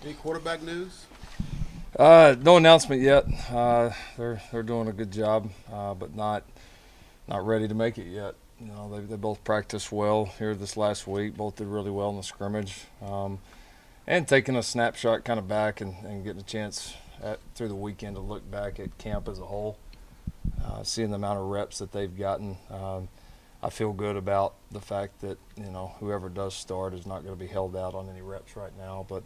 Any quarterback news? No announcement yet. They're doing a good job, but not ready to make it yet. They both practiced well here this last week. Both did really well in the scrimmage, and taking a snapshot kind of back and getting a chance through the weekend to look back at camp as a whole, seeing the amount of reps that they've gotten. I feel good about the fact that whoever does start is not going to be held out on any reps right now, but.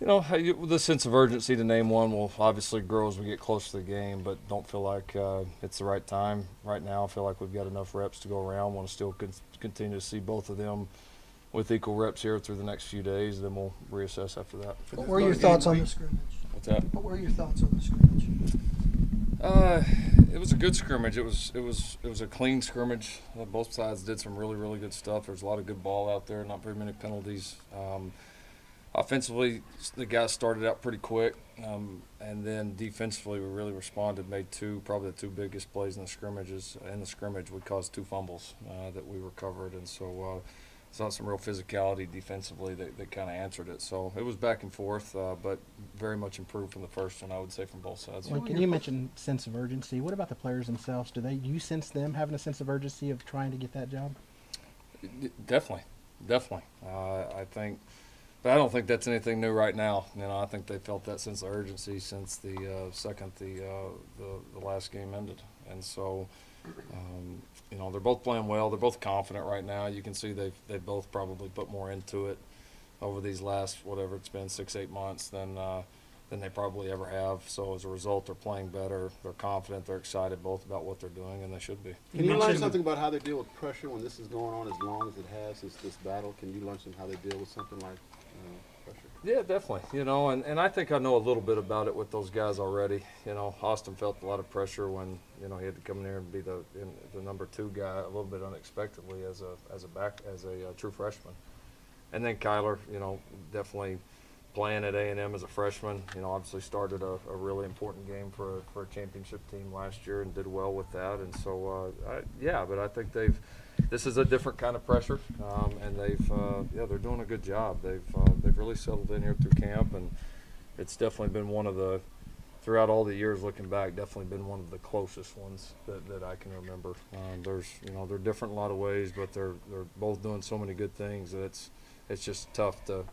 The sense of urgency to name one will obviously grow as we get closer to the game, but don't feel like it's the right time right now. I feel like we've got enough reps to go around. Want to still continue to see both of them with equal reps here through the next few days. Then we'll reassess after that. What were your thoughts on the scrimmage? What's that? What were your thoughts on the scrimmage? It was a good scrimmage. It was a clean scrimmage. Both sides did some really good stuff. There's a lot of good ball out there. Not very many penalties. Offensively, the guys started out pretty quick, and then defensively we really responded. Made probably the two biggest plays in the scrimmages. In the scrimmage, we caused two fumbles that we recovered, and so saw some real physicality defensively that kind of answered it. So it was back and forth, but very much improved from the first one, I would say, from both sides. Can you mention sense of urgency? What about the players themselves? Do you sense them having a sense of urgency of trying to get that job? Definitely. I think. But I don't think that's anything new right now. I think they felt that sense of urgency since the second the last game ended, and so they're both playing well. They're both confident right now. You can see they've both probably put more into it over these last whatever it's been 6-8 months than they probably ever have. So as a result, they're playing better. They're confident. They're excited both about what they're doing, and they should be. Can you learn something about how they deal with pressure when this is going on as long as it has since this battle? Can you learn something how they deal with something like pressure? Yeah, definitely. And I think I know a little bit about it with those guys already. Austin felt a lot of pressure when he had to come in there and be the number 2 guy a little bit unexpectedly as a true freshman. And then Kyler, definitely playing at A&M as a freshman. Obviously started a really important game for a championship team last year and did well with that. And so but I think this is a different kind of pressure, and they're doing a good job. They've really settled in here through camp, and it's definitely been one of the, throughout all the years looking back, definitely been one of the closest ones that I can remember. They're different in a lot of ways, but they're both doing so many good things that it's just tough to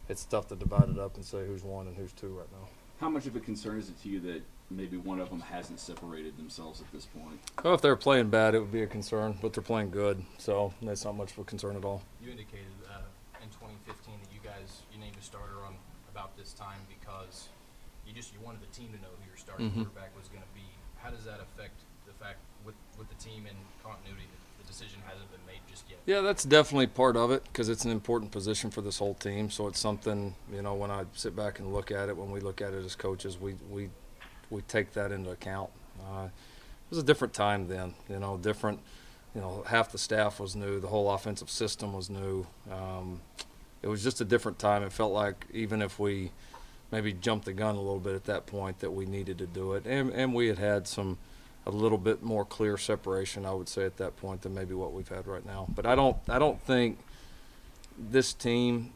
divide it up and say who's 1 and who's 2 right now. How much of a concern is it to you that maybe one of them hasn't separated themselves at this point? Well, if they're playing bad, it would be a concern, but they're playing good, so that's not much of a concern at all. You indicated in 2015 that you named a starter on about this time because you wanted the team to know who your starting quarterback was going to be. How does that affect the fact with the team and continuity that the decision hasn't been made just yet? Yeah, that's definitely part of it because it's an important position for this whole team. So it's something, when I sit back and look at it, when we look at it as coaches, we take that into account. It was a different time then, different. Half the staff was new. The whole offensive system was new. It was just a different time. It felt like even if we maybe jumped the gun a little bit at that point that we needed to do it. And we had a little bit more clear separation, I would say, at that point than maybe what we've had right now. But I don't think this team,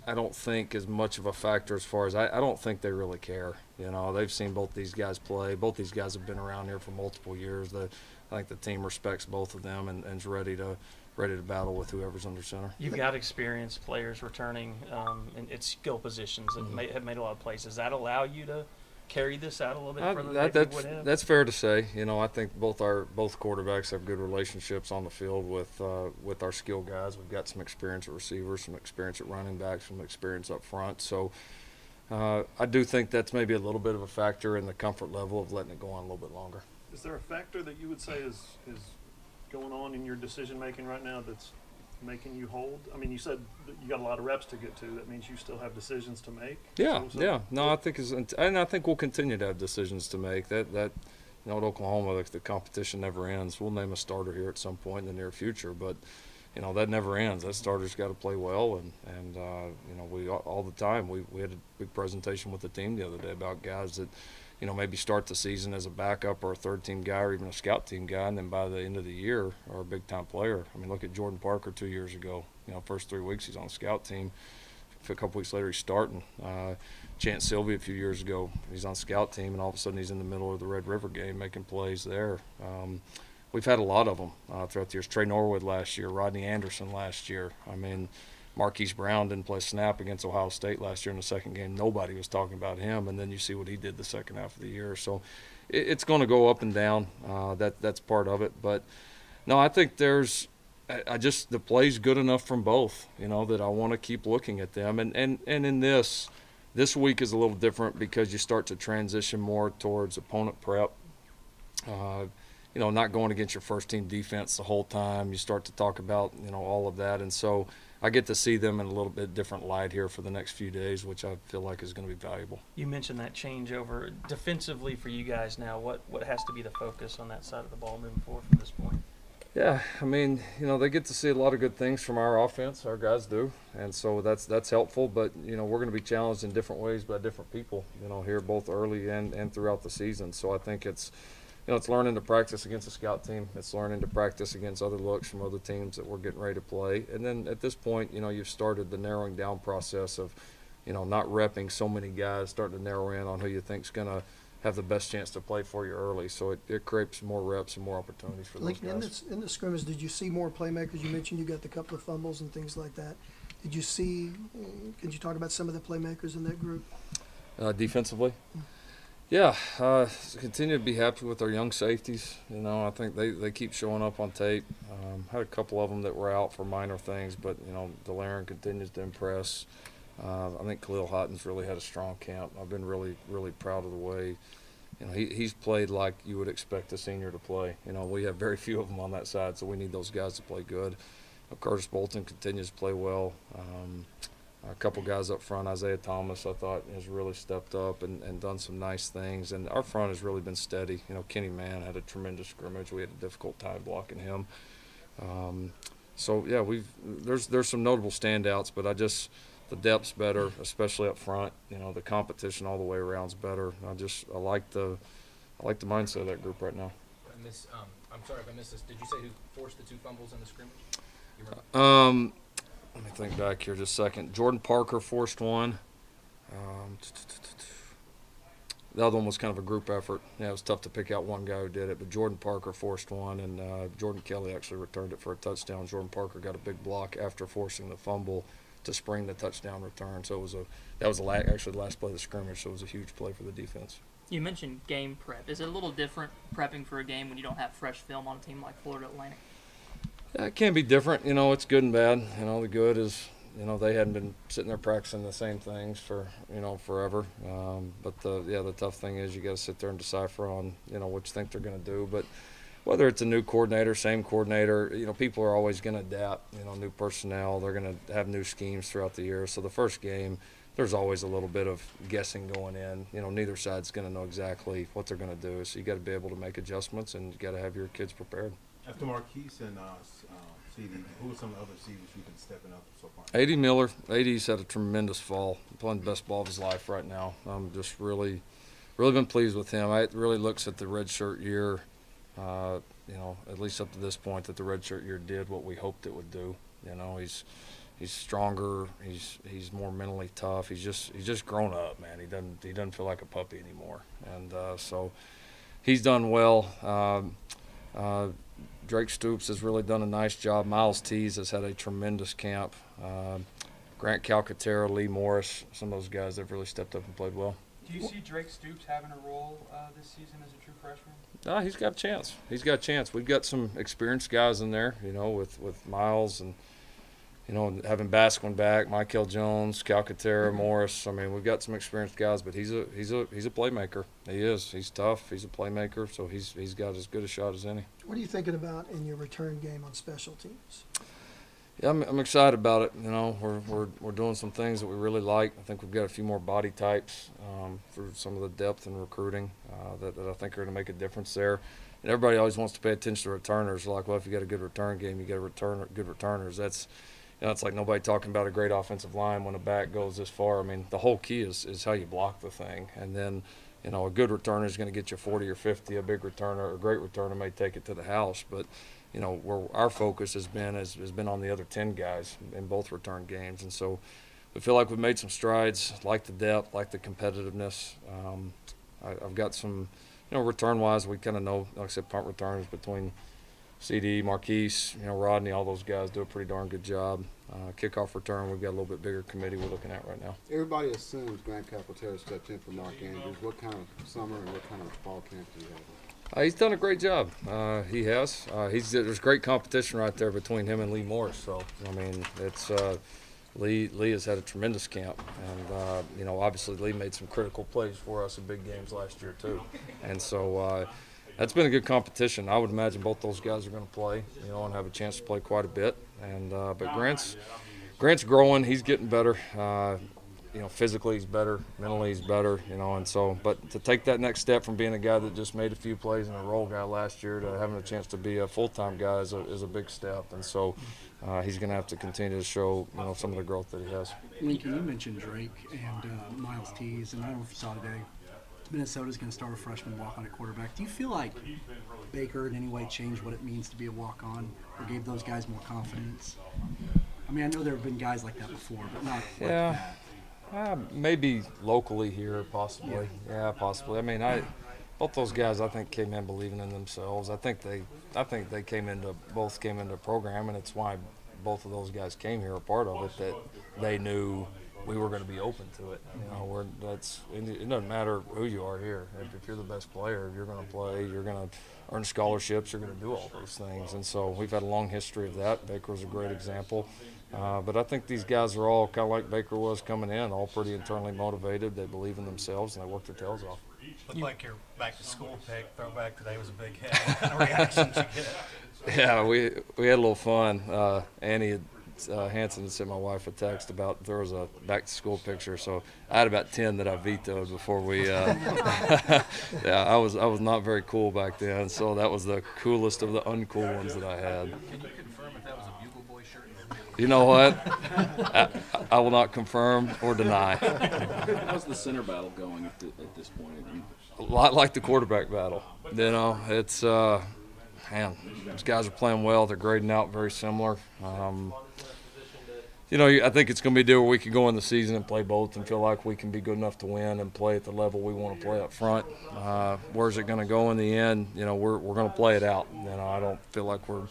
is much of a factor as far as I don't think they really care. They've seen both these guys play. Both these guys have been around here for multiple years. I think the team respects both of them and is ready to battle with whoever's under center. You've got experienced players returning in skill positions that have made a lot of plays. Does that allow you to carry this out a little bit further than you would have? That's fair to say. I think both quarterbacks have good relationships on the field with our skill guys. We've got some experience at receivers, some experience at running backs, some experience up front. So I do think that's maybe a little bit of a factor in the comfort level of letting it go on a little bit longer. Is there a factor that you would say is going on in your decision making right now that's making you hold? I mean, you said that you got a lot of reps to get to. That means you still have decisions to make. Yeah. No, I think we'll continue to have decisions to make. That at Oklahoma, the competition never ends. We'll name a starter here at some point in the near future, but that never ends. That starter's got to play well, and we all the time we had a big presentation with the team the other day about guys that maybe start the season as a backup or a third-team guy or even a scout team guy, and then by the end of the year are a big-time player. I mean, look at Jordan Parker 2 years ago. First 3 weeks he's on the scout team. a couple weeks later, he's starting. Chance Sylvia a few years ago, he's on scout team, and all of a sudden he's in the middle of the Red River game making plays there. We've had a lot of them throughout the years. Trey Norwood last year, Rodney Anderson last year. I mean, Marquise Brown didn't play snap against Ohio State last year in the second game. Nobody was talking about him, and then you see what he did the second half of the year. So it's going to go up and down. That's part of it. But, no, I think the play's good enough from both, that I want to keep looking at them. And in this week is a little different because you start to transition more towards opponent prep. Not going against your first team defense the whole time. You start to talk about, all of that. And so I get to see them in a little bit different light here for the next few days, which I feel like is going to be valuable. You mentioned that changeover defensively for you guys now. What has to be the focus on that side of the ball moving forward from this point? Yeah, I mean, they get to see a lot of good things from our offense. Our guys do, and so that's helpful. But we're going to be challenged in different ways by different people. Here both early and throughout the season. So I think it's learning to practice against a scout team. It's learning to practice against other looks from other teams that we're getting ready to play. And then at this point, you've started the narrowing down process of, not repping so many guys, starting to narrow in on who you think's going to have the best chance to play for you early. So it creates more reps and more opportunities for those guys. In the scrimmage, did you see more playmakers? You mentioned you got the couple of fumbles and things like that. Did you see, could you talk about some of the playmakers in that group? Defensively? Yeah, continue to be happy with our young safeties. I think they keep showing up on tape. Had a couple of them that were out for minor things, but, Delarin continues to impress. I think Khalil Houghton's really had a strong camp. I've been really, really proud of the way, he's played like you would expect a senior to play. We have very few of them on that side, so we need those guys to play good. Curtis Bolton continues to play well. A couple guys up front, Isaiah Thomas, I thought has really stepped up and done some nice things. And our front has really been steady. Kenny Mann had a tremendous scrimmage. We had a difficult time blocking him. So yeah, there's some notable standouts, but the depth's better, especially up front. The competition all the way around's better. I like the mindset of that group right now. I'm sorry if I missed this. Did you say who forced the two fumbles in the scrimmage? You remember? Let me think back here just a second. Jordan Parker forced one. The other one was kind of a group effort. Yeah, it was tough to pick out one guy who did it, but Jordan Parker forced one, and Jordan Kelly actually returned it for a touchdown. Jordan Parker got a big block after forcing the fumble to spring the touchdown return. So that was actually the last play of the scrimmage, so it was a huge play for the defense. You mentioned game prep. Is it a little different prepping for a game when you don't have fresh film on a team like Florida Atlantic? Yeah, it can be different. It's good and bad. The good is, they hadn't been sitting there practicing the same things for, forever. But the tough thing is you got to sit there and decipher on, what you think they're going to do. But whether it's a new coordinator, same coordinator, people are always going to adapt, new personnel. They're going to have new schemes throughout the year. So the first game, there's always a little bit of guessing going in. Neither side's going to know exactly what they're going to do. So you got to be able to make adjustments, and you got to have your kids prepared. After Marquise and CD, who are some of the other receivers who've been stepping up so far? A.D. Miller. A.D.'s had a tremendous fall, playing the best ball of his life right now. I'm just really been pleased with him. It really looks at the redshirt year, at least up to this point, that the redshirt year did what we hoped it would do. He's stronger. He's more mentally tough. He's just grown up, man. He doesn't feel like a puppy anymore, and so he's done well. Drake Stoops has really done a nice job. Miles Tees has had a tremendous camp. Grant Calcaterra, Lee Morris, some of those guys have really stepped up and played well. Do you see Drake Stoops having a role this season as a true freshman? He's got a chance. He's got a chance. We've got some experienced guys in there, with Miles and, having Basquin back, Michael Jones, Calcaterra, Morris. I mean, we've got some experienced guys, but he's a playmaker. He is. He's tough. He's a playmaker, so he's got as good a shot as any. What are you thinking about in your return game on special teams? Yeah, I'm excited about it. We're doing some things that we really like. I think we've got a few more body types for some of the depth in recruiting that I think are going to make a difference there. And everybody always wants to pay attention to returners. Like, well, if you got a good return game, you got good returners. That's it's like nobody talking about a great offensive line when a back goes this far. I mean, the whole key is how you block the thing. And then, a good returner is going to get you 40 or 50. A big returner, a great returner may take it to the house. But, where our focus has been on the other 10 guys in both return games. And so I feel like we've made some strides, like the depth, like the competitiveness. I've got some, return-wise, we kind of know, like I said, punt returners between CD, Marquise, Rodney, all those guys do a pretty darn good job. Kickoff return, we've got a little bit bigger committee we're looking at right now. Everybody assumes Grant Calcaterra stepped in for Mark Andrews. What kind of summer and what kind of fall camp do you have? He's done a great job. He has. There's great competition right there between him and Lee Morris. So, I mean, it's Lee has had a tremendous camp. And, obviously Lee made some critical plays for us in big games last year too. And so that's been a good competition. I would imagine both those guys are going to play, and have a chance to play quite a bit. And but Grant's growing. He's getting better. Physically he's better, mentally he's better, and so, but to take that next step from being a guy that just made a few plays and a role guy last year to having a chance to be a full-time guy is a big step. And so he's going to have to continue to show, some of the growth that he has. Lincoln, you mentioned Drake and Miles Tees, and I don't know if you saw today, Minnesota's going to start a freshman walk-on at quarterback. Do you feel like Baker in any way changed what it means to be a walk-on or gave those guys more confidence? I mean, I know there have been guys like that before, but not like that. Maybe locally here, possibly. Yeah, possibly. I mean, both those guys, I think, came in believing in themselves. I think they both came into a program, and it's why both of those guys came here, a part of it, that they knew we were going to be open to it. It doesn't matter who you are here. If you're the best player, you're going to play. You're going to earn scholarships. You're going to do all those things. And so we've had a long history of that. Baker was a great example. But I think these guys are all kind of like Baker was coming in, all pretty internally motivated. They believe in themselves, and they work their tails off. Looked like your back-to-school pick, throwback today was a big hit. What kind of reactions you get? Yeah, we had a little fun. Annie Hansen had sent my wife a text about there was a back-to-school picture, so I had about 10 that I vetoed before we. Yeah, I was not very cool back then, so that was the coolest of the uncool ones that I had. Can you confirm if that was a Bugle Boy shirt? You know what? I will not confirm or deny. How's the center battle going at this point? A lot like the quarterback battle. It's man, these guys are playing well. They're grading out very similar. I think it's going to be a deal where we can go in the season and play both and feel like we can be good enough to win and play at the level we want to play up front. Where's it going to go in the end? We're going to play it out. I don't feel like we're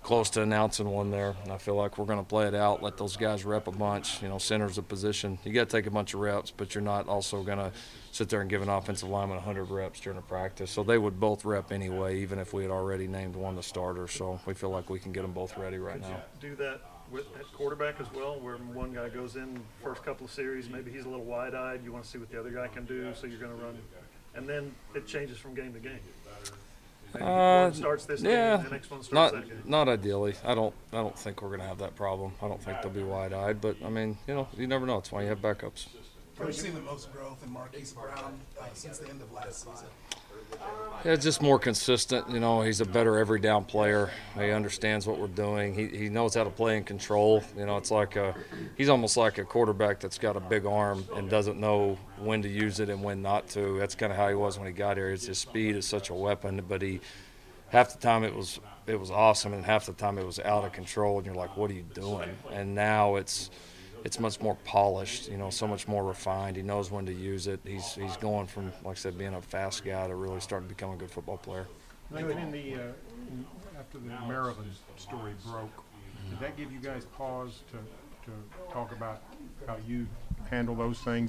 close to announcing one there. And I feel like we're going to play it out, let those guys rep a bunch. Center's a position. You got to take a bunch of reps, but you're not also going to sit there and give an offensive lineman 100 reps during a practice. So they would both rep anyway, even if we had already named one the starter. So we feel like we can get them both ready right now. Do that at quarterback as well, where one guy goes in first couple of series, maybe he's a little wide-eyed. You want to see what the other guy can do, so you're going to run. And then it changes from game to game. One starts this game, the next one starts that game. Not ideally. I don't think we're going to have that problem. I don't think they'll be wide-eyed, but I mean, you never know. That's why you have backups. Have you seen the most growth in Marquise Brown since the end of last season? Yeah, it's just more consistent. He's a better every down player. He understands what we're doing. He knows how to play in control. It's like he's almost like a quarterback that's got a big arm and doesn't know when to use it and when not to. That's kind of how he was when he got here. His speed is such a weapon, but half the time it was awesome, and half the time it was out of control, and you're like, what are you doing? And now it's much more polished, so much more refined. He knows when to use it. He's going from, like I said, being a fast guy to really starting to become a good football player. After the Maryland story broke, did that give you guys pause to talk about how you handle those things?